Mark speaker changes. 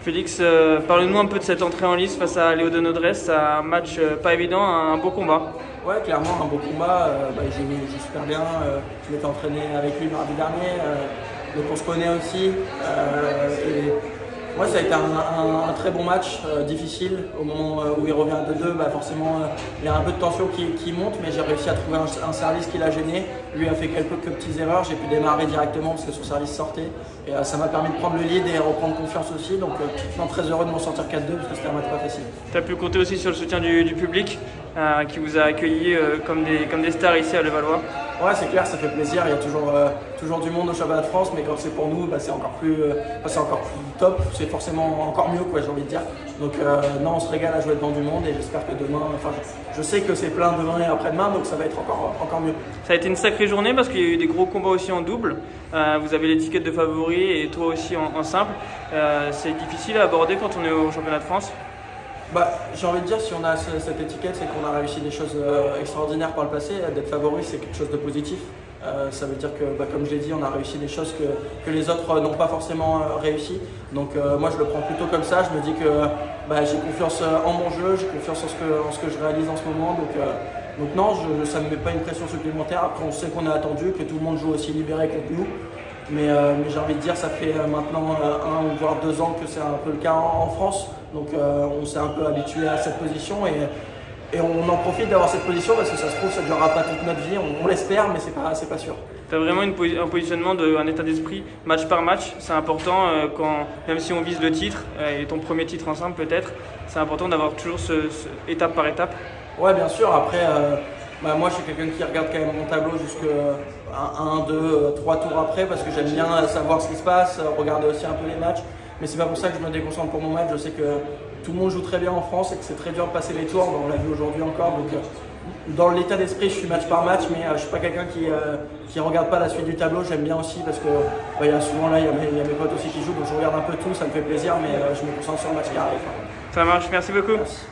Speaker 1: Félix, parle-nous un peu de cette entrée en lice face à Léo Denodrest. C'est un match pas évident, un beau combat.
Speaker 2: Ouais, clairement, un beau combat. J'ai joué super bien. Je m'étais entraîné avec lui mardi dernier. Donc on se connaît aussi. Moi, ça a été un très bon match, difficile. Au moment où il revient à 2-2, forcément, il y a un peu de tension qui monte, mais j'ai réussi à trouver un service qui l'a gêné. Lui a fait quelques petites erreurs. J'ai pu démarrer directement parce que son service sortait. Et ça m'a permis de prendre le lead et reprendre confiance aussi. Donc, je suis très heureux de m'en sortir 4-2 parce que c'était un match pas facile.
Speaker 1: Tu as pu compter aussi sur le soutien du public qui vous a accueillis comme des stars ici à Levallois.
Speaker 2: Ouais, c'est clair, ça fait plaisir. Il y a toujours du monde au championnat de France, mais quand c'est pour nous, c'est encore plus top. C'est forcément encore mieux, j'ai envie de dire. Donc non, on se régale à jouer devant du monde et j'espère que demain, je sais que c'est plein demain et après-demain, donc ça va être encore mieux.
Speaker 1: Ça a été une sacrée journée parce qu'il y a eu des gros combats aussi en double. Vous avez l'étiquette de favori et toi aussi en simple. C'est difficile à aborder quand on est au championnat de France.
Speaker 2: J'ai envie de dire, si on a cette étiquette, c'est qu'on a réussi des choses extraordinaires par le passé. D'être favori, c'est quelque chose de positif. Ça veut dire que, comme je l'ai dit, on a réussi des choses que les autres n'ont pas forcément réussi. Donc moi, je le prends plutôt comme ça. Je me dis que j'ai confiance en mon jeu, j'ai confiance en ce que je réalise en ce moment. Donc non, ça ne me met pas une pression supplémentaire. Après, on sait qu'on est attendu, que tout le monde joue aussi libéré contre nous. Mais j'ai envie de dire, ça fait maintenant 1 ou voire 2 ans que c'est un peu le cas en France. Donc on s'est un peu habitué à cette position et on en profite d'avoir cette position parce que ça se trouve, ça ne durera pas toute notre vie. On l'espère, mais c'est pas sûr.
Speaker 1: Tu as vraiment un positionnement, un état d'esprit match par match. C'est important, même si on vise le titre, et ton premier titre ensemble peut-être, c'est important d'avoir toujours étape par étape.
Speaker 2: Ouais, bien sûr. Après, moi je suis quelqu'un qui regarde quand même mon tableau jusqu'à 1, 2, 3 tours après parce que j'aime bien savoir ce qui se passe, regarder aussi un peu les matchs. Mais c'est pas pour ça que je me déconcentre pour mon match. Je sais que tout le monde joue très bien en France et que c'est très dur de passer les tours. On l'a vu aujourd'hui encore. Donc, dans l'état d'esprit, je suis match par match, mais je suis pas quelqu'un qui regarde pas la suite du tableau. J'aime bien aussi parce que il y a souvent il y a mes potes aussi qui jouent, donc je regarde un peu tout, ça me fait plaisir, mais je me concentre sur le match qui arrive.
Speaker 1: Ça marche, merci beaucoup.
Speaker 2: Merci.